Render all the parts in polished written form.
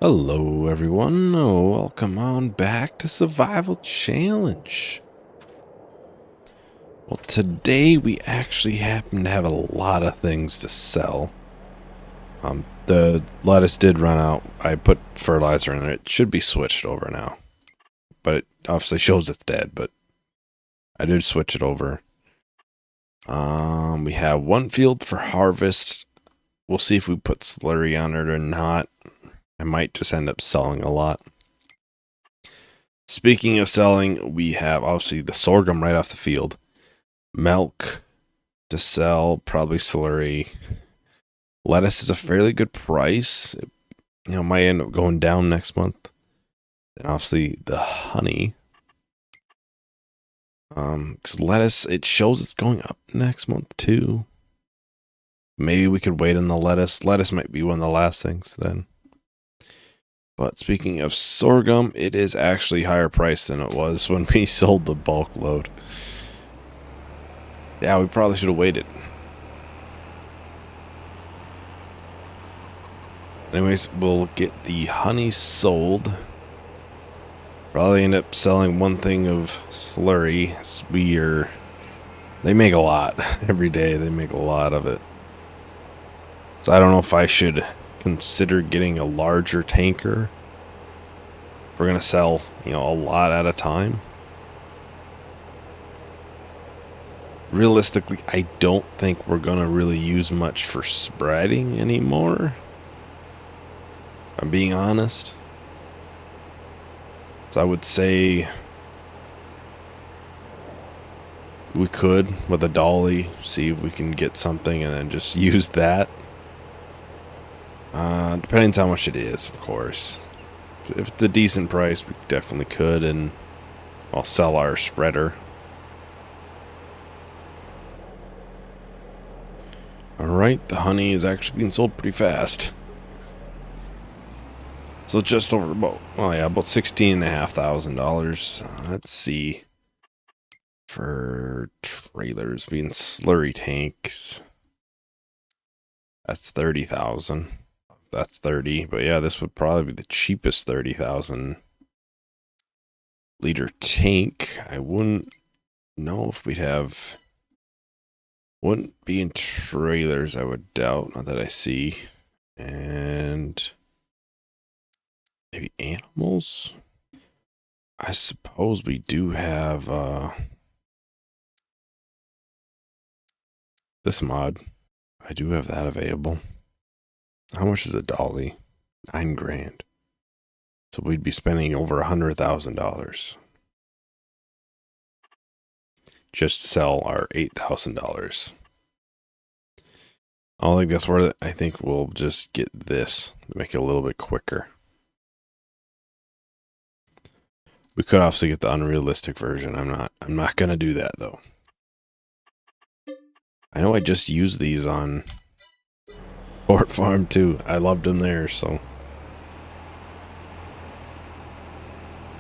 Hello everyone, welcome on back to Survival Challenge. Well, today we actually happen to have a lot of things to sell. The lettuce did run out. I put fertilizer in it. It should be switched over now. But it obviously shows it's dead, but I did switch it over. We have one field for harvest. We'll see if we put slurry on it or not. I might just end up selling a lot. Speaking of selling, we have obviously the sorghum right off the field. Milk to sell, probably slurry. Lettuce is a fairly good price. It, might end up going down next month. And obviously the honey. Because lettuce, it shows it's going up next month too. Maybe we could wait on the lettuce. Lettuce might be one of the last things then. But speaking of sorghum, it is actually higher price than it was when we sold the bulk load. Yeah, we probably should have waited. Anyways, we'll get the honey sold. Probably end up selling one thing of slurry. They make a lot every day. They make a lot of it. So I don't know if I should consider getting a larger tanker if we're gonna sell, a lot at a time. Realistically, I don't think we're gonna really use much for spreading anymore, if I'm being honest. So I would say we could, with a dolly, see if we can get something and then just use that. Depending on how much it is, of course. If it's a decent price, we definitely could, and I'll sell our spreader. Alright, the honey is actually being sold pretty fast. So just over about $16,500. Let's see. For trailers being slurry tanks, that's 30,000. That's 30, but yeah, this would probably be the cheapest 30,000 liter tank. I wouldn't know if we'd have. Wouldn't be in trailers, I would doubt. Not that I see. And maybe animals? I suppose we do have this mod. I do have that available. How much is a dolly? $9,000. So we'd be spending over $100,000 just to sell our $8,000. I don't think that's worth it. I think we'll just get this to make it a little bit quicker. We could also get the unrealistic version. I'm not gonna do that though. I know I just used these on Port Farm too. I loved them there, so.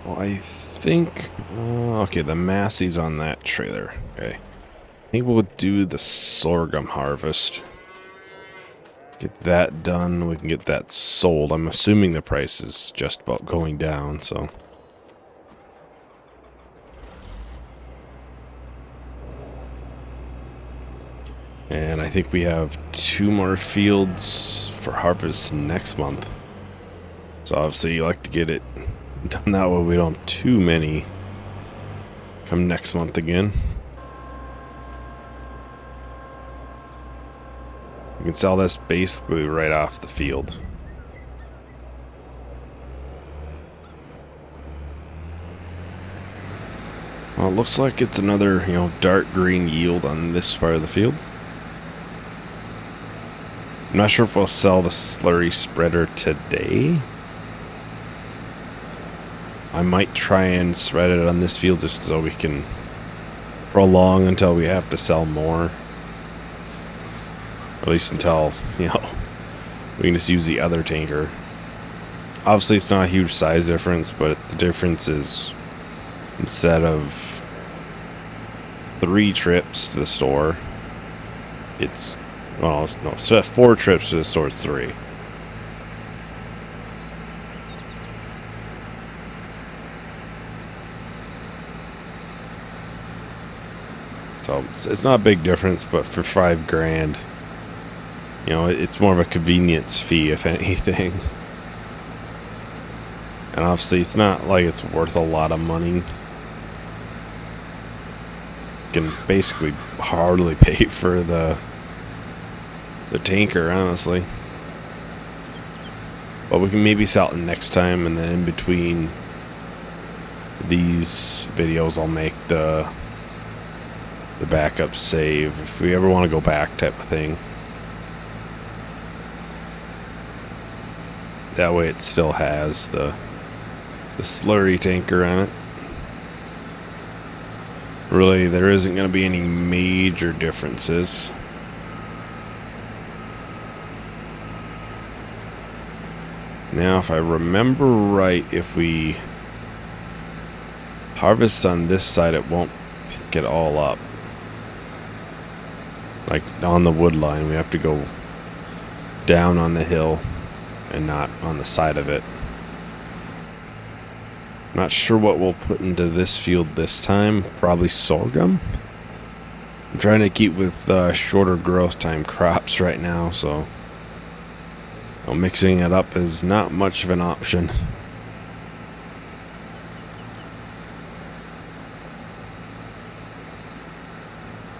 Well, I think, okay, the Massey's on that trailer. Okay. I think we'll do the sorghum harvest. Get that done. We can get that sold. I'm assuming the price is just about going down, so. And I think we have 2 more fields for harvest next month. So obviously you like to get it done that way we don't have too many come next month again. We can sell this basically right off the field. Well, it looks like it's another, dark green yield on this part of the field. I'm not sure if we'll sell the slurry spreader today. I might try and spread it on this field just so we can prolong until we have to sell more. At least until, we can just use the other tanker. Obviously it's not a huge size difference, but the difference is instead of 3 trips to the store, it's, well, no, instead of 4 trips to the store, it's 3. So it's not a big difference, but for $5,000, you know, it's more of a convenience fee, if anything. And obviously, it's not like it's worth a lot of money. You can basically hardly pay for the tanker, honestly. But we can maybe sell it next time, and then in between these videos, I'll make the backup save if we ever want to go back, type of thing. That way, it still has the slurry tanker on it. Really, there isn't going to be any major differences. Now, if I remember right, if we harvest on this side, it won't pick it all up. Like on the wood line, we have to go down on the hill and not on the side of it. Not sure what we'll put into this field this time. Probably sorghum. I'm trying to keep with shorter growth time crops right now, so mixing it up is not much of an option.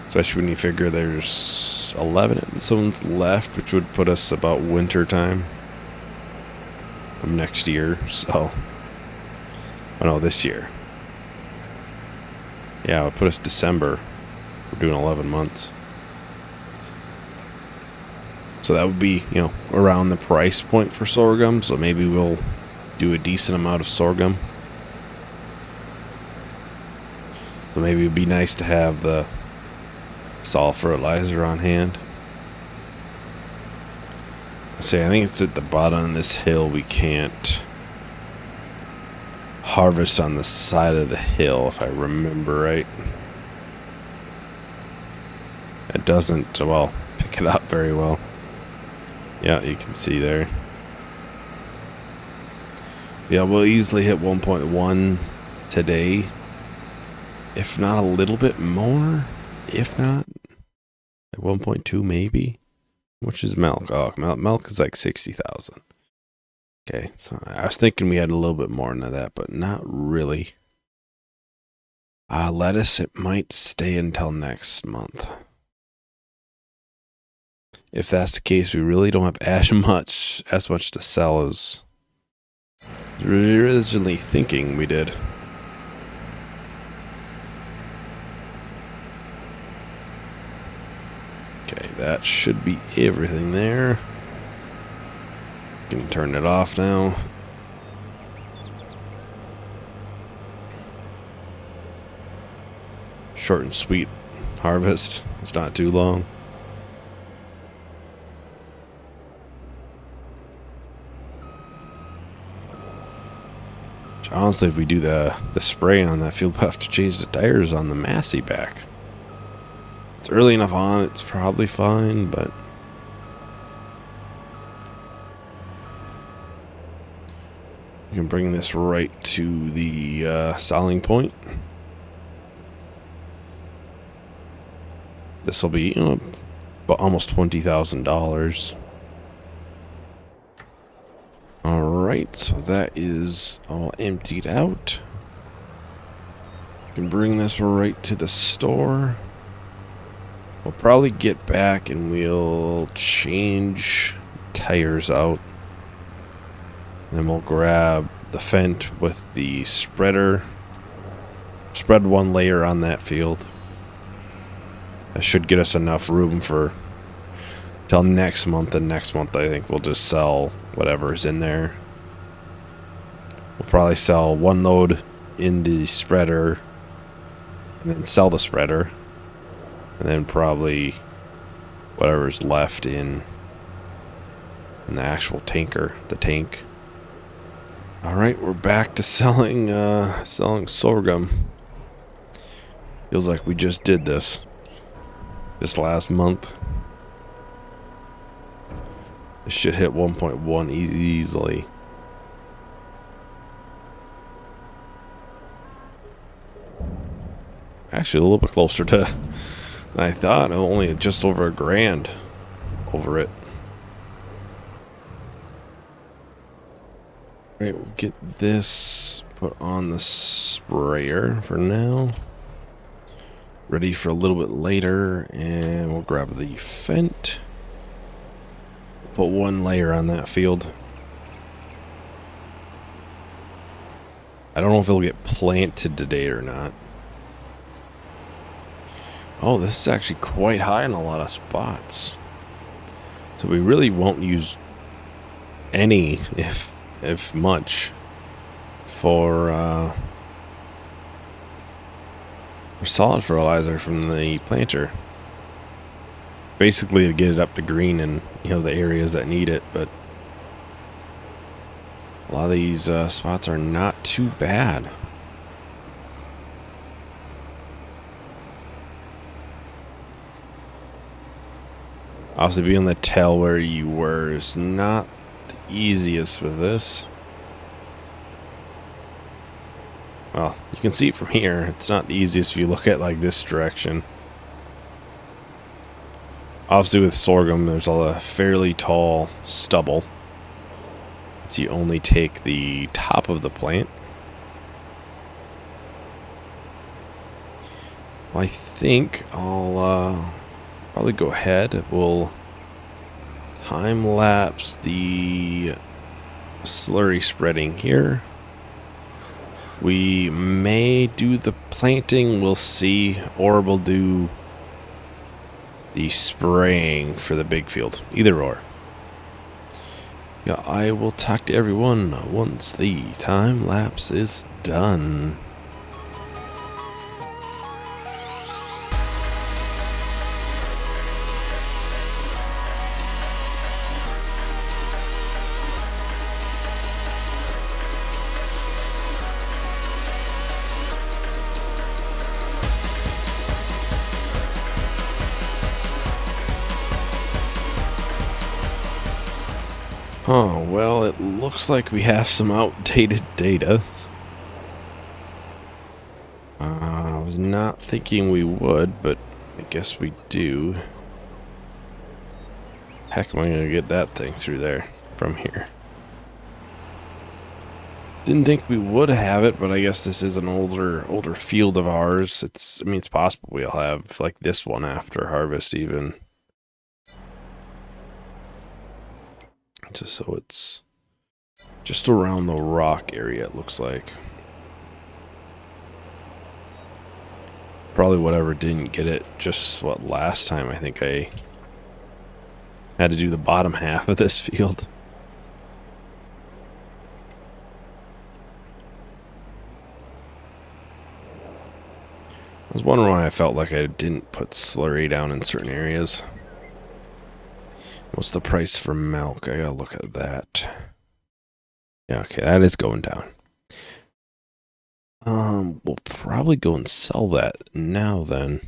Especially when you figure there's 11 episodes left, which would put us about wintertime of next year, so... Oh no, this year. Yeah, it would put us December. We're doing 11 months. So that would be, you know, around the price point for sorghum. So maybe we'll do a decent amount of sorghum. So maybe it'd be nice to have the sol fertilizer on hand. I think it's at the bottom of this hill. We can't harvest on the side of the hill, if I remember right. It doesn't, well, pick it up very well. Yeah, you can see there. Yeah, we'll easily hit 1.1 today. If not a little bit more. If not, at 1.2 maybe. Which is milk. Oh, milk is like 60,000. Okay, so I was thinking we had a little bit more than that, but not really. Lettuce, it might stay until next month. If that's the case, we really don't have as much to sell as originally thinking we did. Okay, that should be everything there. Can turn it off now. Short and sweet harvest. It's not too long. Honestly, if we do the spraying on that field, we'll have to change the tires on the Massey back. It's early enough on, it's probably fine, but we can bring this right to the selling point. This will be, you know, about almost $20,000. Alright, so that is all emptied out. We can bring this right to the store. We'll probably get back and we'll change tires out. Then we'll grab the Fendt with the spreader. Spread one layer on that field. That should get us enough room for till next month, and next month I think we'll just sell whatever's in there. We'll probably sell one load in the spreader and then sell the spreader, and then probably whatever's left in the actual tanker, the tank. Alright, we're back to selling sorghum. Feels like we just did this last month. It should hit 1.1 easily. Actually, a little bit closer to than I thought. Only just over $1,000 over it. Alright, we'll get this put on the sprayer for now. Ready for a little bit later, and we'll grab the Fent. Put one layer on that field. I don't know if it'll get planted today or not. Oh, this is actually quite high in a lot of spots. So we really won't use any, if much, for solid fertilizer from the planter. Basically to get it up to green in, you know, the areas that need it, but a lot of these spots are not too bad. Obviously, being able to tell where you were is not the easiest with this. Well, you can see it from here. It's not the easiest if you look at like this direction. Obviously, with sorghum, there's a fairly tall stubble. So you only take the top of the plant. I think I'll probably go ahead. We'll time lapse the slurry spreading here. We may do the planting, we'll see, or we'll do the spraying for the big field. Either or. Yeah, I will talk to everyone once the time lapse is done. Oh, well, it looks like we have some outdated data. I was not thinking we would, but I guess we do. Heck, am I going to get that thing through there from here? Didn't think we would have it, but I guess this is an older field of ours. I mean, it's possible we'll have like this one after harvest even. Just so it's just around the rock area, it looks like. Probably whatever didn't get it just what last time. I think I had to do the bottom half of this field. I was wondering why I felt like I didn't put slurry down in certain areas. What's the price for milk? I gotta look at that. Yeah, okay, that is going down. We'll probably go and sell that now then.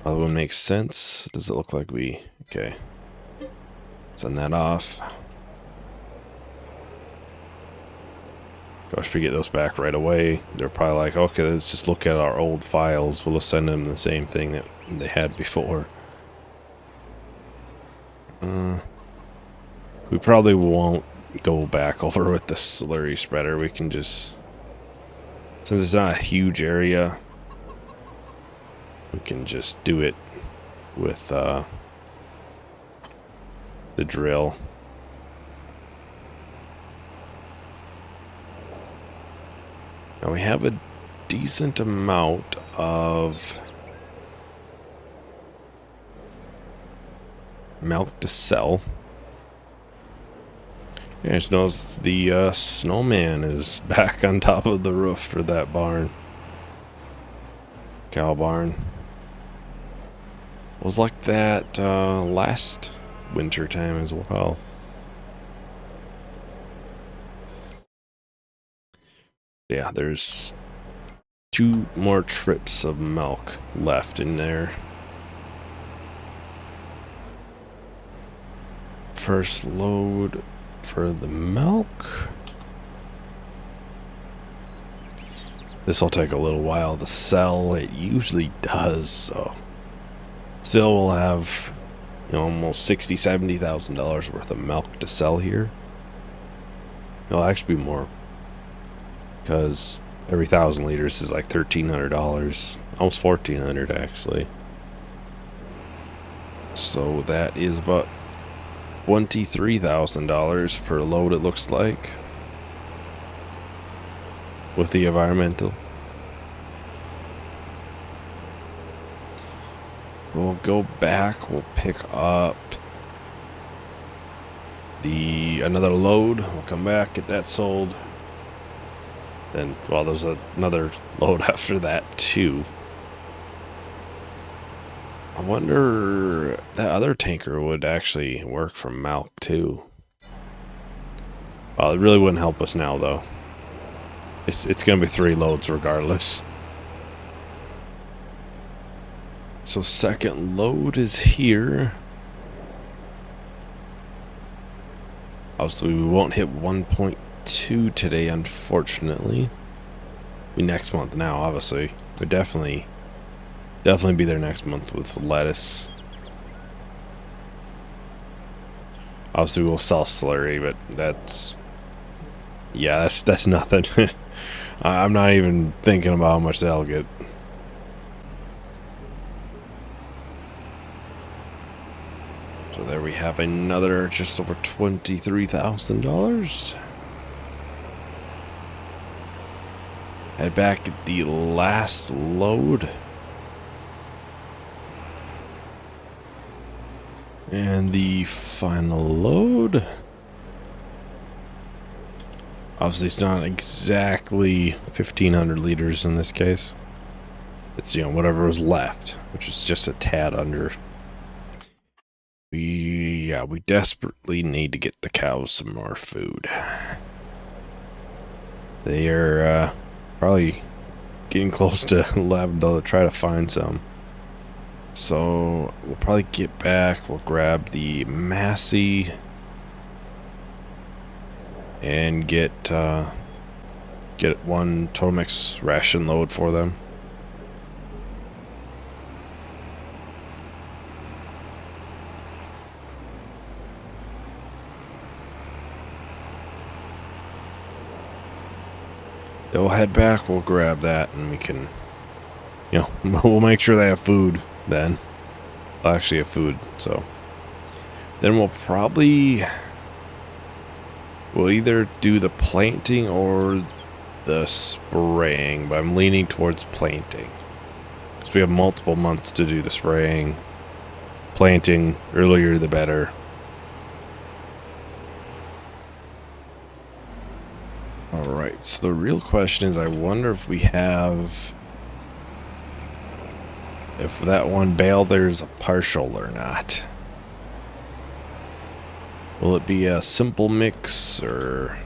Probably would make sense. Does it look like we... Okay. Send that off. Gosh, we get those back right away. They're probably like, okay, let's just look at our old files. We'll just send them the same thing that they had before. We probably won't go back over with the slurry spreader. We can just, since it's not a huge area, we can just do it with the drill. Now we have a decent amount of milk to sell. Yeah, I just noticed the snowman is back on top of the roof for that barn. Cow barn. It was like that last winter time as well. Yeah, there's 2 more trips of milk left in there. First load for the milk. This will take a little while to sell. It usually does, so still we'll have, you know, almost $60,000-$70,000 worth of milk to sell here. It'll actually be more, because every 1,000 liters is like $1,300, almost $1,400 actually. So that is about $23,000 per load, it looks like, with the environmental. We'll go back, we'll pick up another load, we'll come back, get that sold. Then, well, there's another load after that too. I wonder that other tanker would actually work for milk too. Well, it really wouldn't help us now though. It's gonna be 3 loads regardless. So second load is here. Obviously we won't hit 1.2 today, unfortunately. Next month now, obviously. We'd definitely be there next month with lettuce. Obviously we'll sell slurry, but that's nothing. I'm not even thinking about how much that'll get. So there we have another just over $23,000. Head back at the last load. And the final load. Obviously it's not exactly 1,500 liters in this case. It's, you know, whatever was left, which is just a tad under. We desperately need to get the cows some more food. They are probably getting close to having to try to find some. So we'll probably get back, we'll grab the Massey and get one Total Mix ration load for them. Then we'll head back, we'll grab that, and we can, you know, we'll make sure they have food then. They'll actually have food, so. Then we'll either do the planting or the spraying, but I'm leaning towards planting. Because we have multiple months to do the spraying. Planting, earlier the better. Alright, so the real question is, I wonder if we have... if that one bale there's a partial or not. Will it be a simple mix, or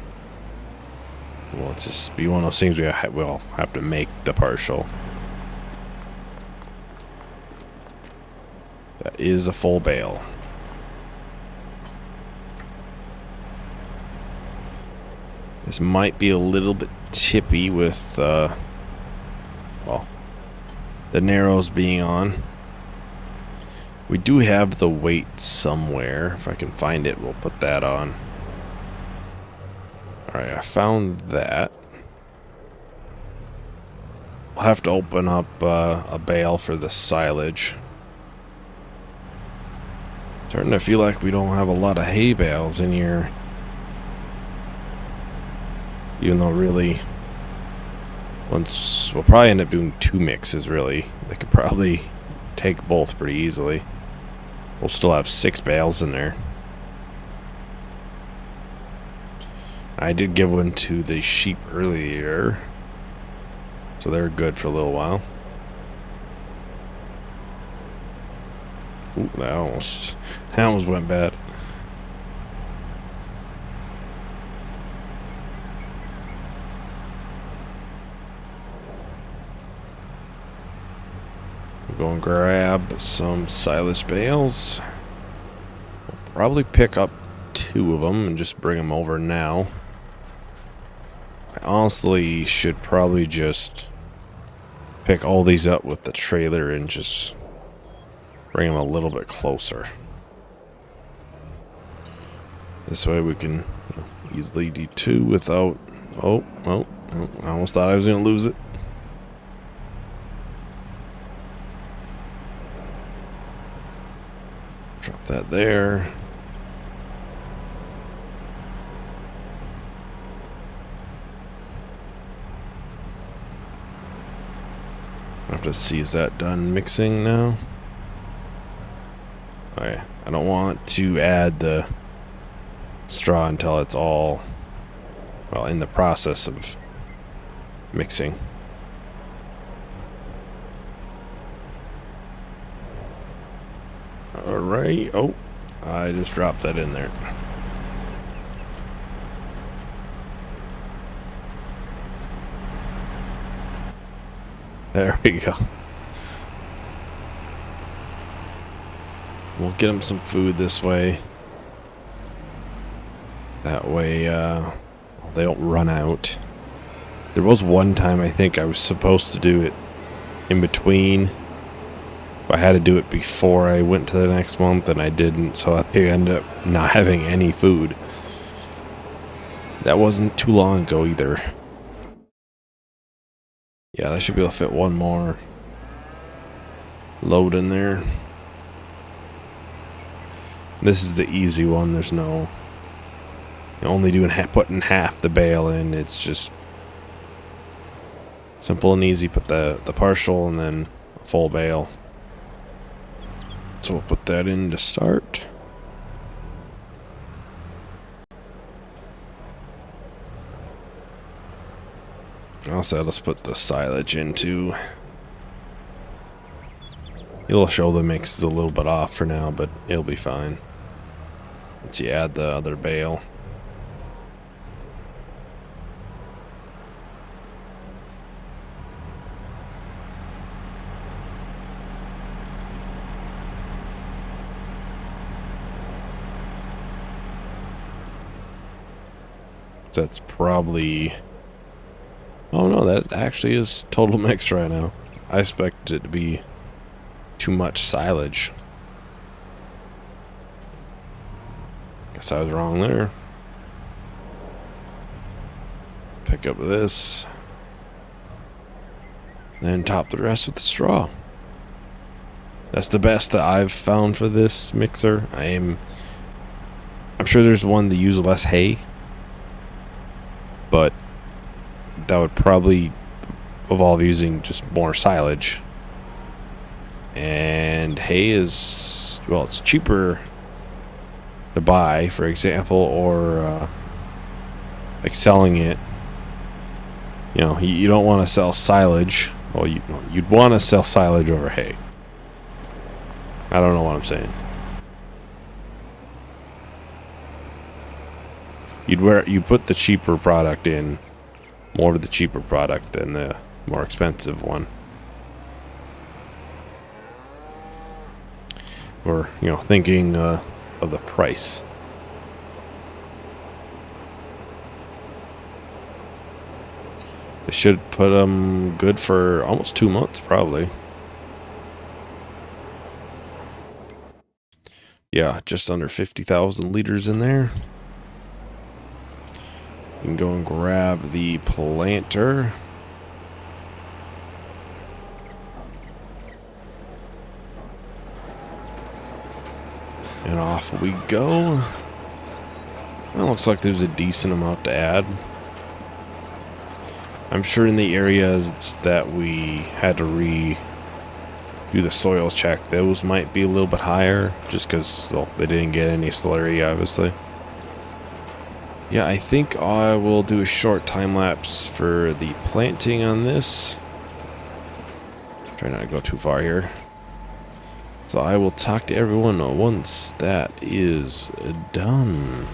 will it just be one of those things we'll have to make the partial? That is a full bale. This might be a little bit tippy with, well, the narrows being on. We do have the weight somewhere. If I can find it, we'll put that on. Alright, I found that. We'll have to open up a bale for the silage. Starting to feel like we don't have a lot of hay bales in here. Even though really, we'll probably end up doing 2 mixes really. They could probably take both pretty easily. We'll still have 6 bales in there. I did give one to the sheep earlier, so they're good for a little while. Ooh, that almost went bad. Go and grab some silage bales. We'll probably pick up 2 of them and just bring them over now. I honestly should probably just pick all these up with the trailer and just bring them a little bit closer. This way we can easily do 2 without... Oh, I almost thought I was going to lose it. Drop that there. I have to see, is that done mixing now? Okay, I don't want to add the straw until it's all, well, in the process of mixing. Alright, oh, I just dropped that in there. There we go. We'll get them some food this way. That way, they don't run out. There was one time I think I was supposed to do it in between. I had to do it before I went to the next month, and I didn't, so I ended up not having any food. That wasn't too long ago either. Yeah, that should be able to fit one more load in there. This is the easy one. There's no... You're only doing putting half the bale in. It's just simple and easy. Put the partial and then a full bale. So we'll put that in to start. Also, let's put the silage in too. It'll show the mix is a little bit off for now, but it'll be fine once you add the other bale. That's probably... Oh no, that actually is total mix right now. I expected it to be too much silage. Guess I was wrong there. Pick up this. Then top the rest with the straw. That's the best that I've found for this mixer. I'm sure there's one that uses less hay, but that would probably involve using just more silage. And hay is, well, it's cheaper to buy, for example, or like selling it. You know, you don't want to sell silage. Well, you'd want to sell silage over hay. I don't know what I'm saying. You put the cheaper product in, more of the cheaper product than the more expensive one. Or, you know, thinking of the price. It should put them good for almost 2 months, probably. Yeah, just under 50,000 liters in there. You can go and grab the planter. And off we go. Well, looks like there's a decent amount to add. I'm sure in the areas that we had to do the soil check, those might be a little bit higher, just because, well, they didn't get any slurry, obviously. Yeah, I think I will do a short time lapse for the planting on this. Try not to go too far here. So I will talk to everyone once that is done.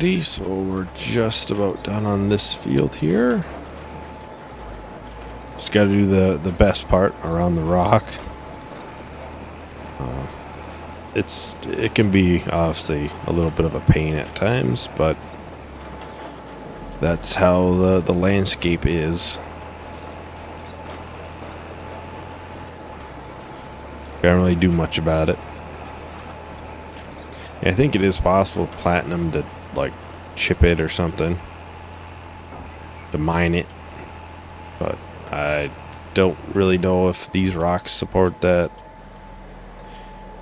Alrighty, so we're just about done on this field here. Just got to do the best part around the rock. It can be obviously a little bit of a pain at times, but that's how the landscape is. Can't really do much about it. I think it is possible with platinum to like chip it or something, to mine it, but I don't really know if these rocks support that.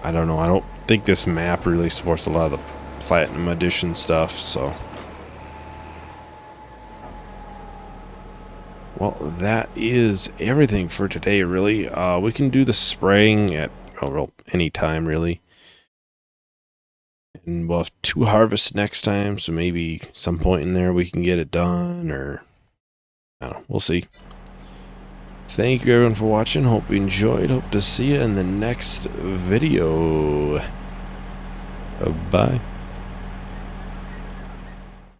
I don't know. I don't think this map really supports a lot of the platinum edition stuff, so. Well, that is everything for today, really. We can do the spraying at any time, really. And we'll have 2 harvests next time, so maybe some point in there we can get it done, or I don't know. We'll see. Thank you everyone for watching. Hope you enjoyed. Hope to see you in the next video. Bye.